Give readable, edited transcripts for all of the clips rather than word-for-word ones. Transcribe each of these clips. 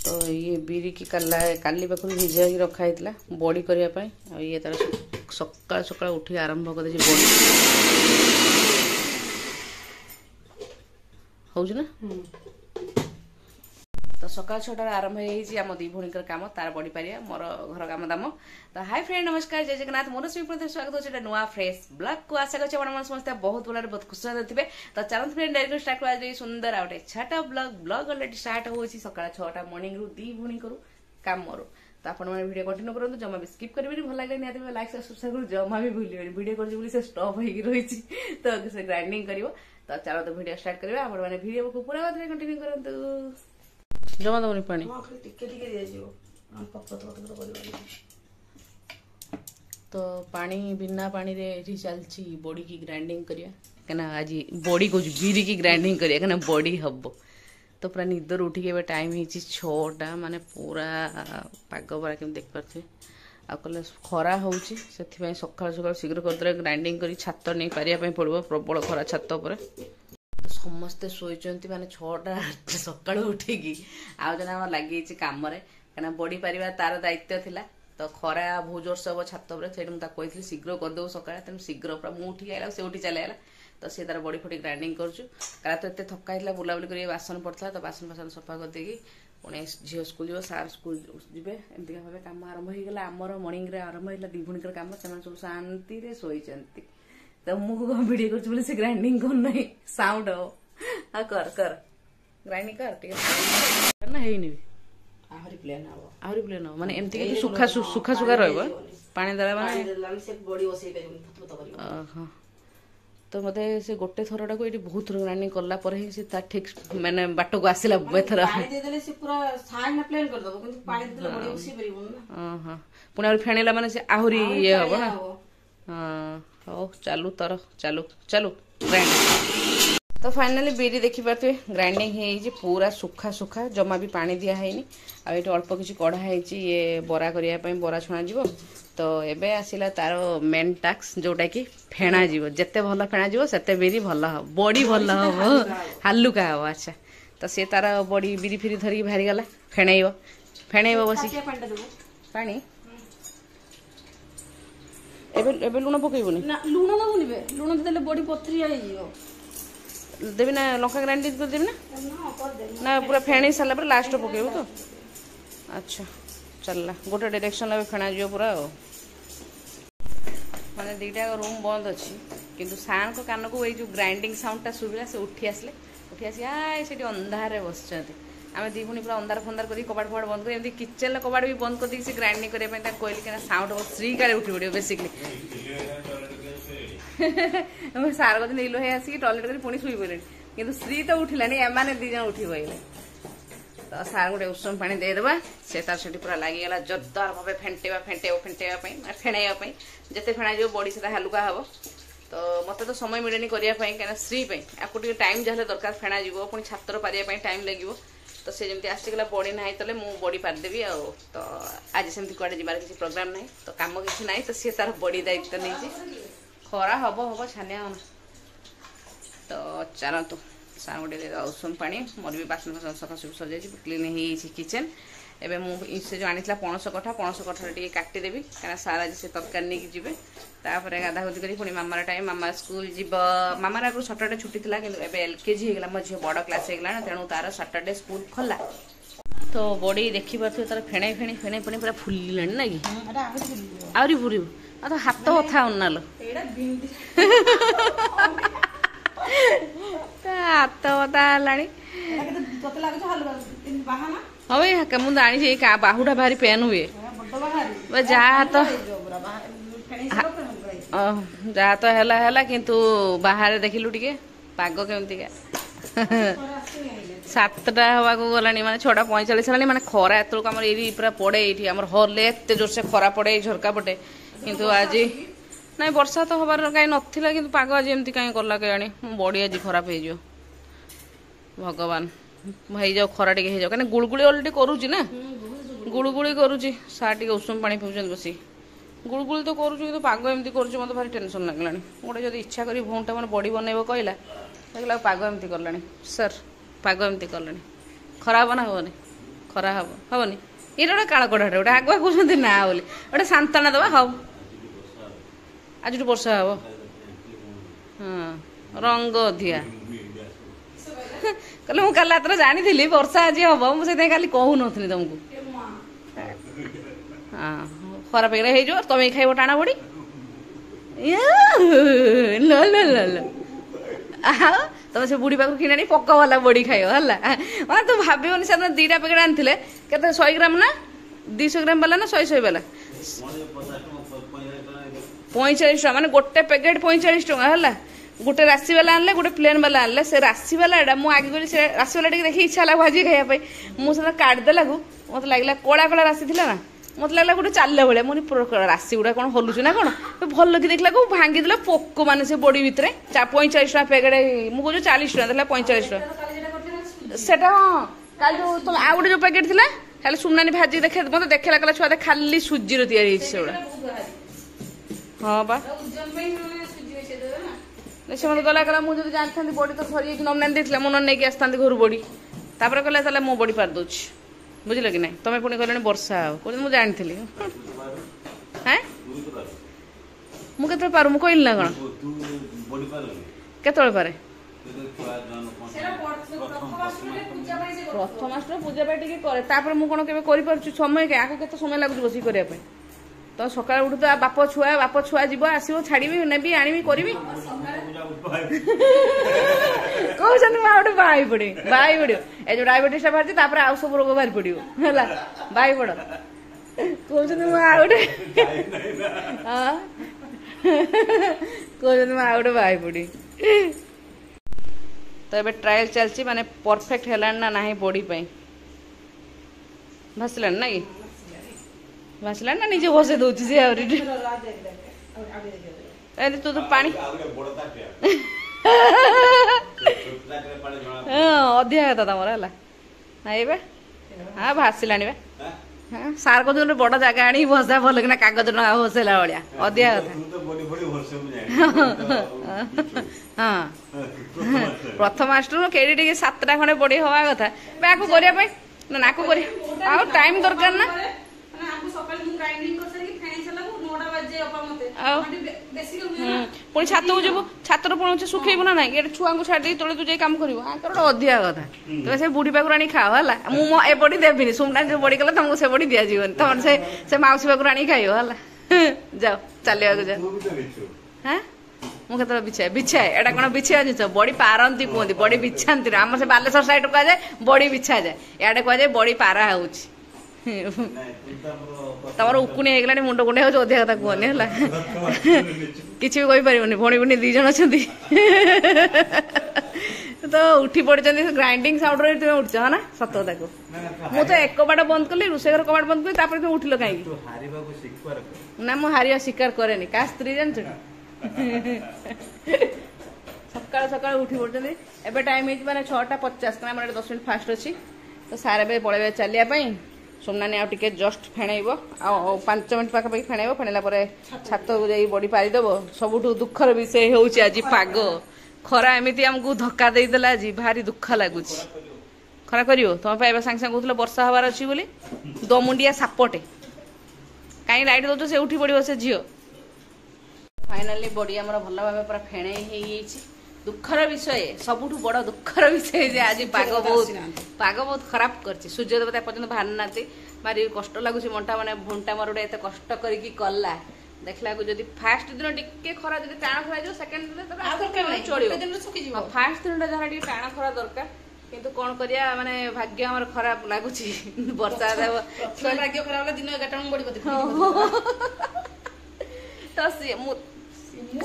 तो ये बिरी की काली पाखु भिजा रखाई बड़ी करने ये तार सकाल सकाल उठी आरंभ कर बड़ी हो ना तो सकाल 6टार आरंभ होम दी भूणीकर कम तार बड़ी पारिया मोर घर कम दाम तो हाय फ्रेंड नमस्कार जय जगन्नाथ मोर स्वी स्वागत होता नुआ फ्रेश ब्लॉग को आशा कर समस्त बहुत भल बहुत खुश थे तो चलते फ्रेंड डायरेक्ट स्टार्ट कर सुंदर आ गए छाटा ब्लॉग अलरेडी स्टार्ट हो सका 6टा मॉर्निंग रू दी भूणी करू काम मोर तो आप वीडियो कंटिन्यू करूँ जमा भी स्किप करेंगे भल लगे निहत लाइक सब्सक्राइब करूँ जमा भी भूल वीडियो कर स्टॉप हो रही तो से ग्राइंडिंग कर तो चलो तो वीडियो स्टार्ट करवा आप वीडियो को पूरा कंटिन्यू करूँ जमा दबनी पानी तो पानी बिना पानी रे चलती बड़ी की ग्राइंडिंग करिया कना आज बड़ी को बिरी की ग्राइंडिंग करिया कना बड़ी हब तो पूरा निदर उठिक टाइम हो 6टा माने पूरा पाग परा केम देख पारे आ कले खरा होची से सकाल सकाल शीघ्र करदे ग्राइंडिंग करी छात नहीं पारिया पड़ो प्रबल खरा छात पर समस्ते शोचंती माने 6टा सका उठिकी आम लगी कम कहीं बड़ी पारिबा तार दायित्व थिला तो खरा बहुत जोरसे हम छात पर कही शीघ्र करदे सका तेणु शीघ्र पूरा मुझे उठी आला से उठी चल आला तो सी तार बड़ी फटी ग्राइंडिंग करा तो एत थका होता बुलाबुली कर बासन पड़ता तो बासन फासन सफा करदे पुणी झील स्कूल जी सार स्कूल जी एमती भाव कम आरंभ होगा आमर मर्णिंग आरंभ होगा दी भूणिकर कम से सब शांति शोचंती तो मुझे वीडियो कर ग्राइंडिंग करना साउंड हो कर ग्राइंडिंग कर ना है आहरी प्लेन हो माने एमती के सुखा सुखा सुखा रहबो पानी दला माने से बॉडी ओसे करियो तो मते से गोटे थरटा को एटी बहुत थर ग्राइंडिंग करला पर ही से ता ठीक माने बाटो को आसिला बेथर पानी दे देले से पूरा साइड ना प्लेन कर दबो किंतु पानी देले बॉडी ओसे परिबो ना हां पुनी और फेणेला माने से आहरी ये हो ना हां हो चालू तर चालू ग्राइंडिंग तो फाइनली बिरी देखी पारे ग्राइंडिंग हो पूरा सुखा सुखा जमा भी पानी दिया है आ ये अल्प किसी कढ़ा ये बरा करने बरा छुणा जीव तो एबे आसिला तार मेन टास्क जोटा कि फेणा जीव जेते भल फेणा जीव सेते बिरी भल हम बड़ी भल हम हालुका हम अच्छा तो सी तार बड़ी बिरी फिरी धरिकी बाहरी गला फेणैब बस पानी एबे लुण पकईबुनी लुण दबुनी लुण देले बड़ी पथरिया देवी ना लंका ग्राइंडिंग कर देवी ना पूरा फेणी सारा पर लास्ट पकेबू तो अच्छा चलला गोटे डायरेक्शन फेणा जी पूरा माने दीटा रूम बंद अच्छी किंतु सार को कान को जो ग्राइंडिंग साउंडटा शुभिला से उठी आसी आए से अंधारे बस आम दी भूणी पूरा अंधार फंदार कर कबाड़ फबाड़ बंद कर किचन कबाड़ भी बंद कर से ग्राइंडिंग करने कहली कि साउंड हम श्री काले उठी पड़ो बेसिकली सार कहते इलो है आसिक टॉयलेट कर पुणी शुई पड़े कि श्री तो उठिलानी एमाने दी जन उठी पड़े तो सार गोटे उषम पानी देदेबा से तार से पूरा लगिगला जोरदार भाव फेंटेबा फेणाइवाई जिते फेणा जो बड़ी से हालुका हम तो मत तो समय मिलेनी करने कहीं श्री आपको टाइम जहाँ दरकार फेणा जीव पुणी छातर पारिया टाइम लगे तो से जमी आसीगला बड़ी ना तो मुझे बड़ी पारिदेवी आ तो आज सेमती कड़े जबार किसी प्रोग्राम ना तो कम किसी ना तो सी तार बड़ी दायित्व नहीं खरा हम छानिया तो चलतु सार गोटे उषुम पानी मोर भी बासन फासन सफा सुफी सजाई क्लीन हो किचन एवं मुझे जो आनी पणस कठा टे काटिदेवी कहीं सार आज से तरकारी नहीं जी तापर गाधागुधी कर पुणी मामार टाइम मामा स्कूल जीव मामार आगु सटरडे छुट्टी थी कि एलकेजी होगा मो झील बड़ क्लास होगा तेणु तार सटरडे स्कूल खोला तो बड़ी देखी पारे तार फेणाई फेणाई पुणी पूरा फुलिलानी ना कि आहरी फुर आ तो हाथ बथा उन्नाल हाथ बता हाँ भाई मुझे आनी बाहुटा भारी पेन हुए जहाँ तो जहाँ तो है किंतु बाहर देखिलु टे पाग केमती 7टा हवा गलानी माने 6:45 है माने खरा एत आम पूरा पड़े ये हल्ले एत जोर से खरा पड़े झरका पटे किंतु आज ना वर्षा तो हबार कहीं नाला कि पाग आज एमती कहीं कला कहीं बड़ी आज खराब हो भगवान हो जाओ खरा टे हो जाओ कहीं गुड़गुड़ी अलरेडी करुच्ची ना गुड़गुड़ी करुच्ची सार टे उषुम पानी पिउछन बसी गुड़गुड़ी तो करुच्ची तो पाग एमती कर मत भारी टेंशन लगला गोटे जब इच्छा करी भौटा मैंने बड़ी बनइब कहला देखला पाग एमती कलानी सर पाग एमती कलानी खराब ना हेनी ଖରା ହବ ହବନି ଏଇଟା ଗୋଟେ କାଳ କଡ଼ାଟା ଗୋଟେ ଆଗୁଆ କହୁଛନ୍ତି ନା ବୋଲି ଗୋଟେ ସାନ୍ତ୍ୱନା ଦେବା ହବ ଆଜିଠୁ ବର୍ଷା ହବ ହଁ ରଙ୍ଗ ଅଧିକା କହିଲେ ମୁଁ କାଲି ରାତିରେ ଜାଣିଥିଲି ବର୍ଷା ଆଜି ହବ ମୁଁ ସେଥିପାଇଁ ଖାଲି କହୁନଥିଲି ତମକୁ ହଁ ଖରାପ ହେଇଗଲେ ହେଇଯିବ ତମେ ଖାଇବ ଟାଣା ବଡ଼ି ଆଉ ତମେ ସେ ବୁଢ଼ୀ ପାଖରୁ କିଣି ଆଣି ପକା ବାଲା ବଡ଼ି ଖାଇବ ହେଲା ତୁ ଭାବିବନି ସେଦିନ 2ଟା ପ୍ୟାକେଟ୍ ଆଣିଥିଲେ କେତେ 100 ଗ୍ରାମ ନା 200 ଗ୍ରାମ ବାଲା ନା 100 ବାଲା 45 ଟଙ୍କା ମାନେ ଗୋଟେ ପ୍ୟାକେଟ୍ 45 ଟଙ୍କା ହେଲା ଗୋଟେ ରାଶି ବାଲା ଆଣିଲେ ଗୋଟେ ପ୍ଲେନ୍ ବାଲା ଆଣିଲେ ସେ ରାଶି ବାଲା ଏଟା ମୁଁ ଆଗେ କହିଲି ସେ ରାଶି ବାଲା ଟିକେ ଦେଖି ଇଚ୍ଛା ହେଲା ଭାଜି ଖାଇବା ପାଇଁ ମୁଁ ସେଟା କାଟିଦେଲାକୁ ମତେ ଲାଗିଲା କଳା କଳା ରାଶି ଥିଲା ନା ମତେ ଲାଗିଲା ଗୋଟେ ଚାଲିଲା ଭଳିଆ ମୁଁ ରାଶି ଗୁଡା କଣ ହଲୁଛି ନା କଣ ଭଲ କି ଦେଖିଲାକୁ ଭାଙ୍ଗିଦେଲା ପୋକ ମାନେ ସେ ବଡି ଭିତରେ 45 ଟଙ୍କା ପ୍ୟାକେଟ୍ ମୁଁ କହୁଛି 40 ଟଙ୍କା ଦେଲା 45 ଟଙ୍କା ସେଟା ହଁ କାଲି ଯୋଉ ତମେ ଆଉ ଗୋଟେ ଯୋଉ ପ୍ୟାକେଟ୍ ଥିଲା ଖାଲି ସୁନାନି ଭାଜି ଦେଖେ ମତେ ଦେଖେଇଲା କହିଲା ଛୁଆ ଖାଲି ସୁଜିର ତିଆରି ହେଇଛି ସେଗୁଡା ହଁ ବା ସେ ମତେ କହିଲା ମୁଁ ଯଦି ଜାଣିଥାନ୍ତି ବଡି ତ ସରିଯାଇକି ନନାନି ଦେଇଥିଲା ମୁଁ ନେଇକି ଆସିଥାନ୍ତି ଘରୁ ବଡି ତାପରେ କହିଲା ତାହେଲେ ମୁଁ ବଡି ପାରି ଦଉଛି ବୁଝିଲ କି ନାଇଁ ତମେ ପୁଣି କହିଲଣି ବର୍ଷା ହବ କହୁଛନ୍ତି ମୁଁ ଜାଣିଥିଲି ହଁ ମୁଁ କେତେବେଳେ ପାରୁ ମୁଁ କହିଲି ନା କଣ କେତେବେଳେ ପାରେ ପ୍ରଥମାଷ୍ଟମୀ ପୂଜା ପାଇଁ ଟିକେ କରେ ତାପରେ ମୁଁ କଣ କେବେ କରିପାରୁଛି ସମୟ ଆକୁ କେତେ ସମୟ ଲାଗୁଛି ବସିକି କରିବା ପାଇଁ ତ ସକାଳୁ ଉଠୁ ତ ବାପ ଛୁଆ ଯିବ ଆସିବ ଛାଡିବି ନେବି ଆଣିବି କରିବି କହୁଛନ୍ତି ମୁଁ ଆଉ ଗୋଟେ ବାହା ପଡିବ ଏ ଯୋଉ ଡାଇବେଟିସ୍ ଟା ବାହାରିଛି ତାପରେ ଆଉ ସବୁ ରୋଗ ବାହାରି ପଡିବ ହେଲା ବାହା ପଡ କହୁଛନ୍ତି ମୁଁ ଆଉ ଗୋଟେ କହୁଛନ୍ତି ମୁଁ ଆଉ ଗୋଟେ ବାହା ପଡି ତ ଏବେ ଟ୍ରାଏଲ ଚାଲିଛି ମାନେ ପରଫେକ୍ଟ ହେଲାଣି ନା ନାହିଁ ବଡି ପାଇଁ ଭାସିଲାଣି ନା କି ଭାସିଲାଣି ନା ନିଜେ ବସେଇ ଦଉଛି ସେ ଆହୁରି ତୁ ତ ପାଣି ଅଧିକା କଥା ତମର ହେଲା ଏବେ ହଁ ଭାସିଲାଣି ବା ସାର୍ କହୁଛନ୍ତି ବଡ ଜାଗା ଆଣି ଭସା ଭଲ କିନା କାଗଜ ଟଙ୍କା ଭସେଇଲା ଭଳିଆ ଅଧିକା କଥା ହଁ ପ୍ରଥମାଷ୍ଟମୀ କେଡି ଟିକେ 7ଟା ଖଣ୍ଡେ ବଡି ହବା କଥା ଆକୁ କରିବା ପାଇଁ ନା ଆକୁ କରିବା ଆଉ ଟାଇମ ଦରକାର ନା ପୁଣି ଛାତକୁ ଯିବୁ ଛାତରୁ ପୁଣି ଶୁଖେଇବୁ ନା ନାଇଁ ଏଠି ଛୁଆଙ୍କୁ ଛାଡି ତଳେ ତୁ ଯାଇ କାମ କରିବୁ ଆଙ୍କର ଗୋଟେ ଅଧିକା କଥା ତମେ ସେ ବୁଢୀ ପାଖରୁ ଆଣି ଖାଅ ହେଲା ମୁଁ ଏ ବଡି ଦେବିନି ସୁମଟା ଯୋଉ ବଡି କଲେ ତମକୁ ସେ ବଡି ଦିଆଯିବନି ତମର ସେ ମାଉସୀ ପାଖରୁ ଆଣିକି ଖାଇବ ହେଲା ଯାଅ ଚାଲିବାକୁ ଯାଅ ହଁ ମୁଁ କେତେବେଳେ ବିଛାଏ ଏଟା କଣ ବିଛିବା ଜିନିଷ ବଡି ପାରନ୍ତି କୁହନ୍ତି ବଡି ବିଛାନ୍ତି ନା ଆମର ସେ ବାଲେଶ୍ୱର ସାଇଡ କୁହାଯାଏ ବଡି ବିଛାଯାଏ ଇଆଡେ କୁହାଯାଏ ବଡି ପାରା ହଉଛି ତମର ଉକୁଣି ହେଇଗଲାଣି ମୁଣ୍ଡ କୁଣ୍ଡେଇ ହଉଛି ଅଧିକା କଥା କୁହନି ହେଲା କିଛି ବି କହିପାରିବନି ଭଉଣୀ 2 ଜଣ ଅଛନ୍ତି ତ ଉଠି ପଡିଛନ୍ତି ଗ୍ରାଇଣ୍ଡିଙ୍ଗ ସାଉଣ୍ଡରେ ତୁମେ ଉଠିଛ ହଁ ନା ସତ କଥା କୁହ ମୁଁ ତ ଏକ କବାଟ ବନ୍ଦ କଲି ରୋଷେଇ ଘର କବାଟ ବନ୍ଦ କଲି ତାପରେ ତୁମେ ଉଠିଲ କାହିଁକି ନା ମୁଁ ହାରିବା ସ୍ୱୀକାର କରେନି କାହା ସ୍ତ୍ରୀ ଜାଣିଛ ସକାଳୁ ସକାଳୁ ଉଠି ପଡୁଛନ୍ତି ଏବେ ଟାଇମ ହେଇଛି ମାନେ 6:50 କାରଣ ଆମର 10 ମିନିଟ୍ ଫାଷ୍ଟ ଅଛି ତ ସାର୍ ଏବେ ପଳେଇବେ ଚାଲିବା ପାଇଁ सोमनानी आउ टिके जस्ट फेणैब आ 5 मिनट पाखापाखि फेणैब फेणैला परे छातକୁ ଯାଇ बड़ी पारिदेव सबुठु दुखर विषय होउची आज पाग खरा एमिति हमकु धक्का देई देला आज भारी दुख लागुची खरा करियो तुम पाइबा सांग सांग कहूतलो वर्षा हबार अछि बोली दमुंडिया सापटे काई लाइट दउछ से उठी पड़ियो से झियो फाइनली बड़ी हमर भल्ला भाबे पूरा फेणै हेई गेछि दुखर विषय सबुठु बड़ दुखर विषय जे आज पाग बहुत खराब करछि सूर्य देवता पर्यंत बाहर नाते मारी कष्ट लागुछि मनटा माने भंटा मारुडे एते कष्ट करिकी कल्ला देखला को जदी फास्ट दिन टिके खरा जदी टाण खरा जो सेकंड दिन तबे आ दरकार नै चोड़ियो दिन सुखि जीव फास्ट दिन जहा टिके टाण खरा दरकार किंतु कोन करिया माने भाग्य हमर खराब लागुछि वर्षा देव भाग्य खराब होला दिन 11टा बड़ी कथि तो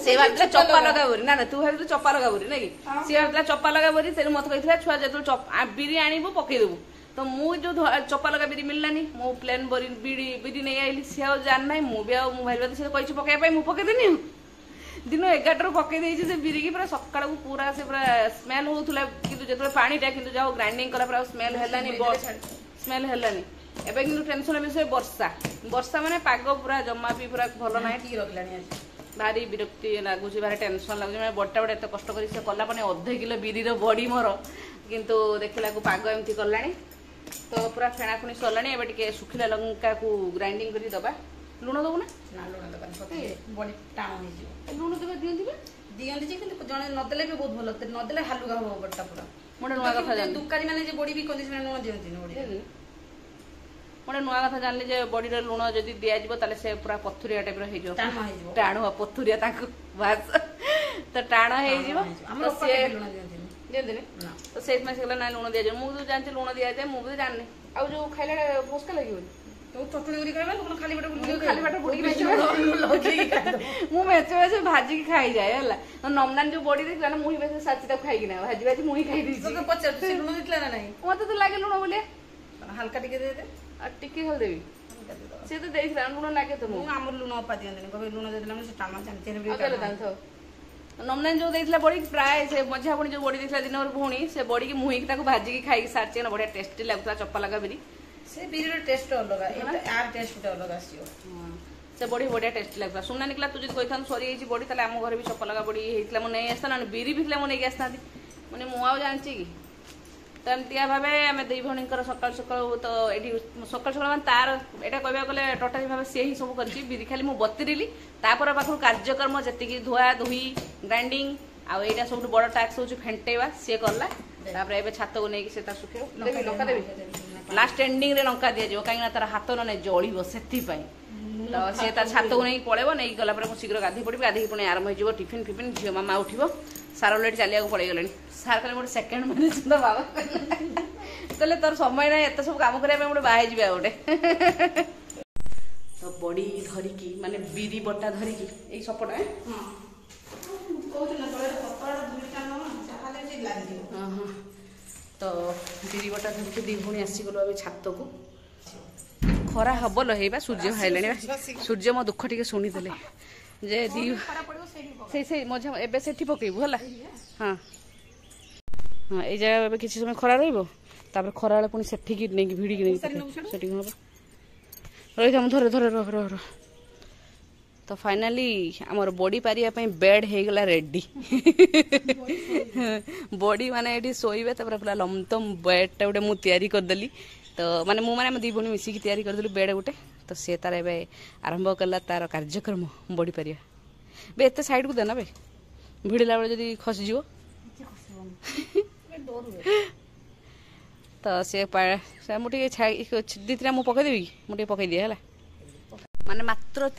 से भाई चप्पा लगा बोरी ना तू भाई चप्पा लगा बोरी नाकि सी भाई चप्पा लगा बोरी से मत कही छुआ जो बिरी आणबू पकईदेबू तो मुझे जो चप्पा लगा बिरी मिललानी मो प्लेन बोरी बिरी नहीं आइली सी जान ना मुझे भाई से कही पकड़ा मुझे पकईदेनी दिन 11 पकई से बिरी की पूरा सकाल को पूरा से पूरा स्मेल होता कि जो पानीटा कि जाओ ग्राइंडिंग कला स्मेल है स्मेल है एवं कि टेंशन विषय वर्षा वर्षा माने पाग पूरा जमा भी पूरा भल ना रखला भारी विरक्ति लगुच भारी टेंशन लगुच मैं बड़ा बड़ा एत कष्ट कर कला 1.5 किलो बिरी बड़ी मोर किंतु देखला पाग एमती कला तो पूरा फेणाफुणी सरला ए सुखिला लंका को ग्राइंडिंग कर दबा लुण दबू ना लुण दबानी बड़ी टाण हो लुण देवा दिखती दिखती कि जड़े नदेले भी बहुत भल नदेले हालुका हम बड़टा पूरा मोटे नुआ कथा दुकानी मैंने बड़ी भी कहते लुण दिखती बड़ी मोटे नुआ कथा जानली जे बड़ी लुण जदि दिज्व ताले से पूरा पथुरिया टाइप हो टाणुआ पथुरिया बास तो टाण तो से ना लुण दिया मुझे जानती लुण दिया जाए मुझे जाननी आ जो खाइला भोसका लगे तो चटनी खाली खाली बाट बुड़ी मुझे भाजी की खाई जाए है नमनान जो बड़ी देखला ना मुही बेस साची खाई ना भाजी भाजी मुही खाई दी पचार लुण देला ना नहीं मत तो लगे लुण बोलिए हल्का टिके दे दे टिके खाल देवी से तो देख लुण लगे तो आमर लुण अपा दियंतनी कबे लुण देला से टामा जानते नमनान जो देला बड़ी प्राय से मझा पुणी जो बड़ी देखला दिन और भूणी से बड़ी की मुही की भाजी की खाई सारचे ना बढ़िया टेस्टी लगता चप्पा लगा बिरी से बिरी टेस्ट अलग यार टेस्ट अलग आसियो से बड़ी बढ़िया टेस्टी लगता सुना निकला तू जो कही सरी बड़ी ताले आम घर भी चप्पा लगा बड़ी होता मुझे नहीं आसता बिरी भी मुझे आसता मैंने मुआ जानची कि तो एमतिया भाव आम दुई भणी सका सका तो ये सका सका मैं तार यहाँ कहवा गले टोटाली भाव सी ही सब कर बिरी खाली मुझे बतरली तापर पाखु कार्यक्रम जी धुआ धुई ग्राइंडिंग आउ यहाँ सब बड़ टास्क हो फेंटेवा सी कला ए छात को नहीं से सुखे लंका देवी लास्ट एंडिंग रे लंका दिया कहीं तार हाथ ना जलिब से तो सी तार छात को नहीं पड़ेब नहीं गला शीघ्र गाधे पड़ी गाधे पुणी आरंभ हो टिफिन फिफिन झील मामा उठो सार अलरेडी चलिया पड़ेगले सार कहले गोटे सेकेंड मैंने तो बाबा कहले तोर समय ना एत सब कम करने गोटे बाहर गोटे तो बड़ी धरिकी माने बिरी बटा धरिकी यही सपटा तो बिरी बटा धरिकी दी भूणी आसीगलु अभी छात को खरा हम लहेबा सूर्य खाइले सूर्य मो दुख टे शुणीदे जे दी से मझा एबे सेठी पकेबू है हाँ हाँ ये जगह किसी समय खरा रही खरा पुणी सेठिकी नहीं भिड़ी नहीं हम रही धरे धरे रह रह रह तो फाइनाली आमर बॉडी पारिया बेड हो गला रेडी बॉडी माने ये शोबे पूरा लमतम बेडटा गोटे मुझे तैयारी करदेली तो माने मु माने दी भूणी मिसिकी तैयारी करदेलु बेड गोटे तो सी तार ए आरंभ कला तार कार्यक्रम बॉडी पारिया बे एत साइड को देना बे भिड़ला बेले जदि खसीज तो सी मुझे दी तीन मुझे पकईदेवी मुझे पकई दिए है माने मात्र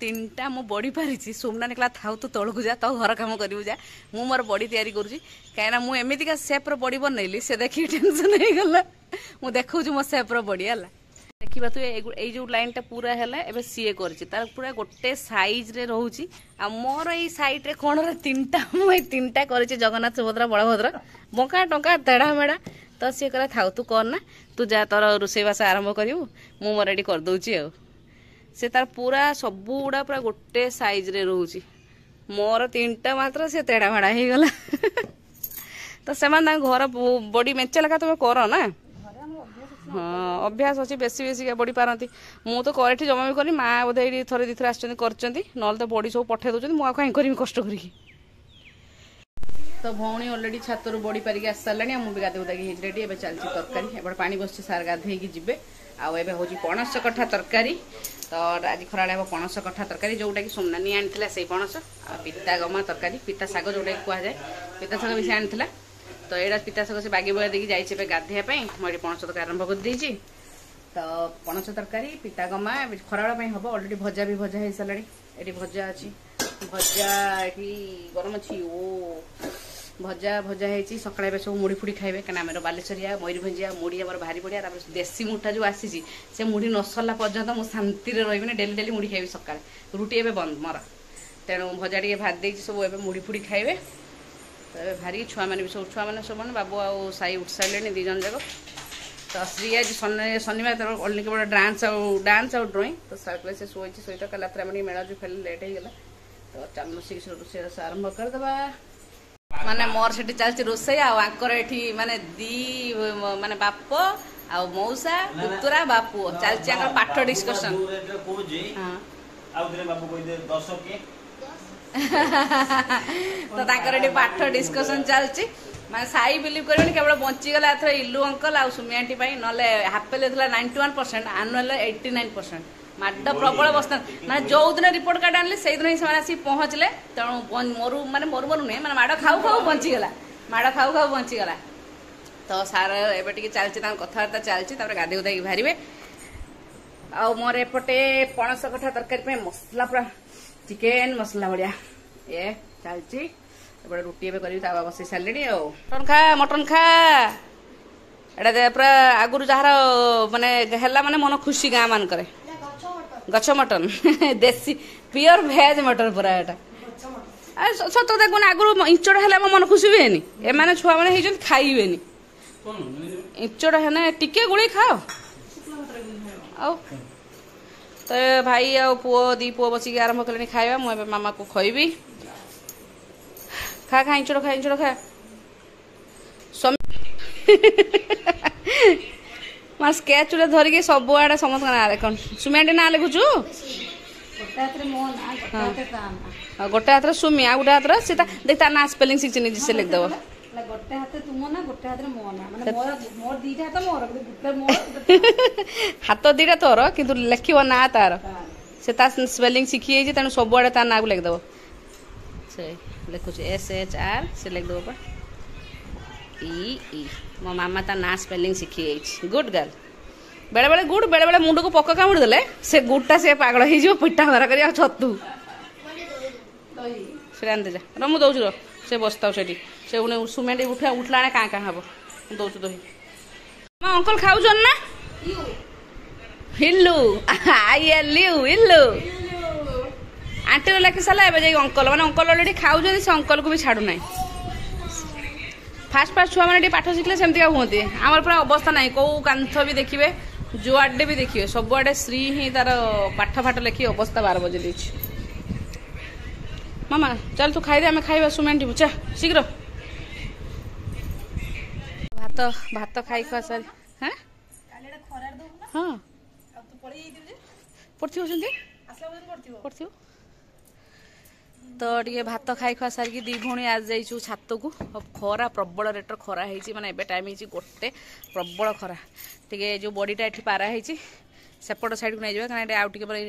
तीनटा मु बड़ी पारी सोमना निकला था तू तौक जा तो घर कम करू जा मु मोर बड़ी तैयारी करुँची कहीं मुझे एमतीका सेप्र बड़ी बनइली से देखिए टेंशन हो गला मुझे देखा मो सेप्र बड़ी है देखा तू ये जो लाइनटा पूरा है एवं सीए कर पूरा गोटे सैज रे रोचे आ मोर ये सैड्रे कौन तीनटा मुझे तीनटा कर जगन्नाथ सुभद्रा बलभद्र बंका टंका तेढ़ा मेढ़ा तो सी कह था तू करना तू जा तोर रोषेईवास आरंभ करू मु मोर ये करदे आ से तार पूरा सबू गुड़ा पूरा गोटे सैज रे रोचे मोर तीनटा मात्र से तेढ़ा मेढ़ा हो गला तो से घर बड़ी मेचे लेखा तुम कर ना हाँ अभ्यास अच्छी बेसी बेसी बड़ी पारती मु तो कर जमा भी करी माँ बोधे ये थरे दी थर ना तो बड़ी सब पठे दौरान मुझे कहीं करी कष्ट करी तो भौणी अलरेडी छात रू बड़ी पारिक आस सारा मुझे गाधे गुदाकी रेडी ए चलती तरकारी एपटे पानी बस सार गाधे जी आउ ए हूँ पणस कठा तरकारी तो आज खरा हम पणस कठा तरकारी जोटा कि सोमनानी आनी से पणस पिता गमा तरकारी पिता शाग जोटा कह जाए पिता शाग भी से आनी तो यहाँ पिता शाग से बागी बगा देखिए जाइए गाधेवाई मुझे पणस तरकारी आरंभ कर देती तो पणस तरकारी पिता गमा खरा हम अलरेडी भजा भी भजा हो सारा ये भजा अच्छी भजा ये गरम अच्छी ओ भजा भजा होती सकाଳେ सब मुड़ी फुड़ी खाइबे कहीं आम बालेश्वरिया मयूरभंजिया मुड़ी आम भारी बढ़िया देसी मुठा जो आसी से मुड़ी न सरला पर्यंत मुझे शांति रही डेली डेली मुड़ी खाइबी सकाଳେ रुटी एवं बंद मोर तेणु भजा टे भात दे सब ए मुड़ी फुड़ी खाइबे तो ये भारी छुआ मैंने भी सब छुआ मैंने सब बाबू आउ साई उठ सारे दी जन जाक तो श्री आज शनिवार तर अलग बड़ा डांस आउ ड्रॉइंग तो सारे से शोई सहित कल रात में मेला जो खेल लेट हो गला तो चल मिसिक रोषेई आरंभ करदे माने मोर से चलती रोषे आकर ये माने दी माने बाप आ मौसा पुतुरा बापू चलती पाठ डिस्कसन तो पाठ डिस्कसन चलती ମାନେ ସାଇ ବିଲିଭ କରିବେନି କେବଳ ବଞ୍ଚିଗଲା ଏଥର ଇଲୁ ଅଙ୍କଲ ଆଉ ସୁମି ଆଣ୍ଟି ପାଇଁ ନହେଲେ ହାପେଲ ଥିଲା 91% ଆନୁଆଲ 89%। ମାଡ଼ ପ୍ରବଳ ବସ୍ତା ମାନେ ଯୋଉଦିନ ରିପୋର୍ଟ କାର୍ଡ ଆଣିଲେ ସେଇଦିନ ହିଁ ସେମାନେ ଆସିକି ପହଞ୍ଚିଲେ। ତେଣୁ ମରୁ ନୁହେଁ ମାନେ ମାଡ଼ ଖାଉ ଖାଉ ବଞ୍ଚିଗଲା, ମାଡ଼ ଖାଉ ଖାଉ ବଞ୍ଚିଗଲା। ତ ସାର୍ ଏବେ ଟିକେ ଚାଲିଛି ତାଙ୍କ କଥାବାର୍ତ୍ତା ଚାଲିଛି, ତାପରେ ଗାଧୋଇ ଗୁଧାଇକି ବାହାରିବେ। ଆଉ ମୋର ଏପଟେ ପଣସ କଠା ତରକାରୀ ପାଇଁ ମସଲା ପୁରା ଚିକେନ ମସଲା ଭଳିଆ ଏ ଚାଲିଛି। ଏପଟେ ରୁଟି ଏବେ କରିବି, ତାୱା ବସେଇ ସାରିଲିଣି। ଆଉ ମଟନ ଖା ଏଇଟା ପୁରା ଆଗରୁ ଯାହାର ମାନେ ହେଲା ମାନେ ମନ ଖୁସି ଗାଁ ମାନଙ୍କରେ। ଗଛ ମଟନ ଦେଶୀ ପିଓର ଭେଜ ମଟନ ପୁରା ଏଟା। ସତ କଥା କୁହନି ଆଗରୁ ଇଞ୍ଚଡ ହେଲେ ଆମ ମନ ଖୁସି ହୁଏନି। ଏମାନେ ଛୁଆମାନେ ହେଇଛନ୍ତି ଖାଇବେନି। ଇଞ୍ଚଡ ହେଲେ ଟିକେ ଗୋଳେଇ ଖାଅ। ଆଉ ତ ଭାଇ ଆଉ ପୁଅ ଦି ପୁଅ ବସିକି ଆରମ୍ଭ କଲେଣି ଖାଇବା। ମୁଁ ଏବେ ମାମାକୁ ଖୋଇବି। ଖା ଇଞ୍ଚଡ ଖା ଇଞ୍ଚଡ ଖା। ମା ସ୍କେଚ ରେ ଧରିକି ସବୁଆଡେ ସମସ୍ତଙ୍କ ନାଁ ଲେଖ। ସୁମି ଆଣ୍ଟି ନାଁ ଲେଖୁଛୁ? ଗୋଟେ ହାତରେ ସୁମି ଆଉ ଗୋଟେ ହାତରେ ସେ ଦେଖ ତା ନାଁ ସ୍ପେଲିଂ ଶିଖିଛି ନିଜେ ସେ ଲେଖିଦବ। ଗୋଟେ ହାତରେ ତୁମ ନା ଗୋଟେ ହାତରେ ମୋ ନା ମାନେ ମୋର ଦିଟା ହାତ ମୋର ହାତ ଦିଟା ତୋର କିନ୍ତୁ ଲେଖିବ ନା ତାର। ସେ ତା ସ୍ପେଲିଂ ଶିଖି ଯାଇଛି ତେଣୁ ସବୁଆଡେ ତା ନାଁକୁ ଲେଖିଦବ। ସେ ଲେଖୁଛି SHR ସେ ଲେଖିଦବ ପା ଇ। ମୋ ମାମା ତା ନାଁ ସ୍ପେଲିଂ ଶିଖି ଯାଇଛି। Good girl. ବେଳେବେଳେ ଗୁଡ୍ ବେଳେବେଳେ ମୁଣ୍ଡକୁ ପୋକ କାମୁଡ଼ି ଦେଲେ ସେ ଗୁଡଟା ସେ ପାଗଳ ହେଇଯିବ ପିଠା ଭରା କରି। ଆଉ ଛତୁ ସେଟା ଆଣିଦେ ଯା ର ମୁଁ ଦଉଛି ର ସେ ବସିଥାଉ ସେଠି। ସେ ସୁମେଣ୍ଟ ଉଠିଲା ବେଳେ କାଁ ହବ। ମୁଁ ଦଉଛି ଦହି। ମୋ ଅଙ୍କଲ ଖାଉଛନ୍ତି ନା? ହିଲୁ ଇଲୁ ଆଣ୍ଟିର ଲେଖି ସାରିଲା ଏବେ ଯାଇ ଅଙ୍କଲ ମାନେ ଅଙ୍କଲ ଅଲରେଡି ଖାଉଛନ୍ତି। ସେ ଅଙ୍କଲକୁ ବି ଛାଡୁନାହିଁ। ଫାଷ୍ଟ ଛୁଆମାନେ ଟିକେ ପାଠ ଶିଖିଲେ ସେମିତିକା ହୁଅନ୍ତି। ଆମର ପୁରା ଅବସ୍ଥା ନାହିଁ। କୋଉ କାନ୍ଥ ବି ଦେଖିବେ ଯୁଆଡେ ବି ଦେଖିବେ ସବୁଆଡେ ଶ୍ରୀ ହିଁ ତାର ପାଠ ଲେଖି ଅବସ୍ଥା 12 ବଜେଇ ଦେଇଛି। ମାମା ଚାଲ ତୁ ଖାଇଦେ ଆମେ ଖାଇବା ସୁମେଣ୍ଟି ଚା ଶୀଘ୍ର। ଭାତ ଖାଇ ଖୁଆ ସାରି ହଁ ପଡିଥିବ ସେମିତି ପଡିଥିବ। ତ ଟିକେ ଭାତ ଖାଇ ଖୁଆ ସାରିକି ଦି ଭଉଣୀ ଆଜି ଯାଇଛୁ ଛାତକୁ। ଖରା ପ୍ରବଳ ରେଟର ଖରା ହେଇଛି ମାନେ ଏବେ ଟାଇମ୍ ହେଇଛି 1 ପ୍ରବଳ ଖରା। ଟିକେ ଯେଉଁ ବଡ଼ିଟା ଏଠି ପାରା ହେଇଛି ସେପଟ ସାଇଡ଼କୁ ନେଇଯିବା କାରଣ ଏଠି ଆଉ ଟିକେ ପରେ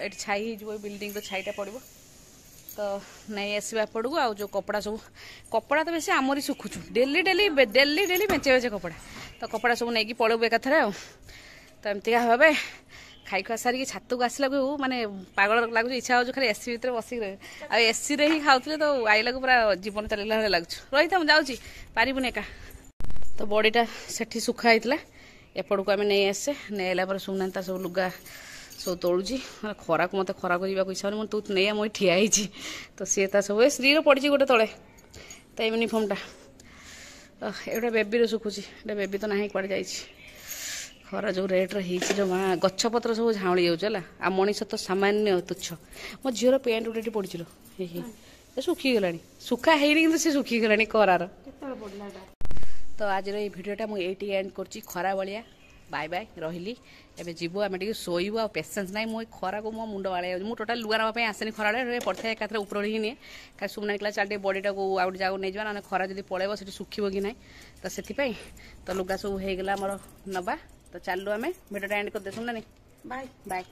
ଏଠି ଛାଇ ହେଇଯିବ। ବିଲ୍ଡିଂର ଛାଇଟା ପଡ଼ିବ ତ ନେଇ ଆସିବା ଏପଟକୁ। ଆଉ ଯେଉଁ କପଡ଼ା ତ ବେଶୀ ଆମରି ଶୁଖୁଛୁ ଡେଲି ମେଞ୍ଚେ କପଡ଼ା। ତ କପଡ଼ା ସବୁ ନେଇକି ପଳେଇବୁ ଏକାଥରେ। ଆଉ ତ ଏମିତିକା ଭାବେ ଖାଇ ଖୁଆ ସାରିକି ଛାତକୁ ଆସିଲାକୁ ମାନେ ପାଗଳ ଲାଗୁଛି। ଇଚ୍ଛା ହେଉଛି ଖାଲି ଏସି ଭିତରେ ବସିକି ରହିବେ। ଆଉ ଏସିରେ ହିଁ ଖାଉଥିଲେ ତ ଆଇଲାକୁ ପୁରା ଜୀବନ ଚାଲିଲା ଭଳିଆ ଲାଗୁଛୁ। ରହିଥା ମୁଁ ଯାଉଛି ପାରିବୁନି ଏକା। ତ ବଡ଼ିଟା ସେଠି ଶୁଖା ହେଇଥିଲା ଏପଟକୁ ଆମେ ନେଇ ଆସେ। ନେଇଲା ପରେ ଶୁଣୁନାହାନ୍ତି ତା ସବୁ ଲୁଗା ସବୁ ତୋଳୁଛି। ଖରାକୁ ମୋତେ ଖରାକୁ ଯିବାକୁ ଇଚ୍ଛା ହଉନି। ମୁଁ ତୁ ନେଇ ମୁଁ ଠିଆ ହେଇଛି। ତ ସିଏ ତା ସବୁ ସ୍ତ୍ରୀର ପଡ଼ିଛି ଗୋଟେ ତଳେ ତା ୟୁନିଫର୍ମଟା। ଏଇଟା ବେବିର ଶୁଖୁଛି। ଏଇଟା ବେବି ତ ନାହିଁ କୁଆଡ଼େ ଯାଇଛି। ଖରା ଯେଉଁ ରେଟ୍ରେ ହେଇଛି ଯେଉଁ ମା ଗଛପତ୍ର ସବୁ ଝାଉଁଳି ଯାଉଛି ହେଲା। ଆଉ ମଣିଷ ତ ସାମାନ୍ୟ ତୁଚ୍ଛ। ମୋ ଝିଅର ପ୍ୟାଣ୍ଟ ଗୋଟେ ଏଠି ପଡ଼ିছিল ଏ ଶୁଖିଗଲାଣି। ଶୁଖା ହେଇନି କିନ୍ତୁ ସେ ଶୁଖିଗଲାଣି ଖରାର। ତ ଆଜିର ଏଇ ଭିଡ଼ିଓଟା ମୁଁ ଏଇଠି ଏଣ୍ଡ କରୁଛି। ଖରା ବଳିଆ ବାଏ ବାଏ ରହିଲି। ଏବେ ଯିବୁ ଆମେ ଟିକେ ଶୋଇବୁ। ଆଉ ପେସେନ୍ସ ନାହିଁ। ମୁଁ ଏଇ ଖରାକୁ ମୋ ମୁଣ୍ଡ ବାଳେଇ ଯାଉଛି। ମୁଁ ଟୋଟାଲ ଲୁଗା ନେବା ପାଇଁ ଆସିନି ଖରାବେଳେ ପଡ଼ିଥାଏ ଏକାଥରେ ଉପରଳି ହିଁ ନିଏ। କାରଣ ସୁମନା କହିଲା ଚାଲ ଟିକେ ବଡ଼ିଟାକୁ ଆଉ ଗୋଟେ ଜାଗାକୁ ନେଇଯିବା ନହେଲେ ଖରା ଯଦି ପଳେଇବ ସେଠି ଶୁଖିବ କି ନାହିଁ। ତ ସେଥିପାଇଁ ତ ଲୁଗା ସବୁ ହେଇଗଲା ଆମର ନେବା। ତ ଚାଲୁ ଆମେ ଭିଡ଼ିଓଟା ଏଣ୍ଡ କରିଦେଉଛୁ ନା ନାଇଁ। Bye bye.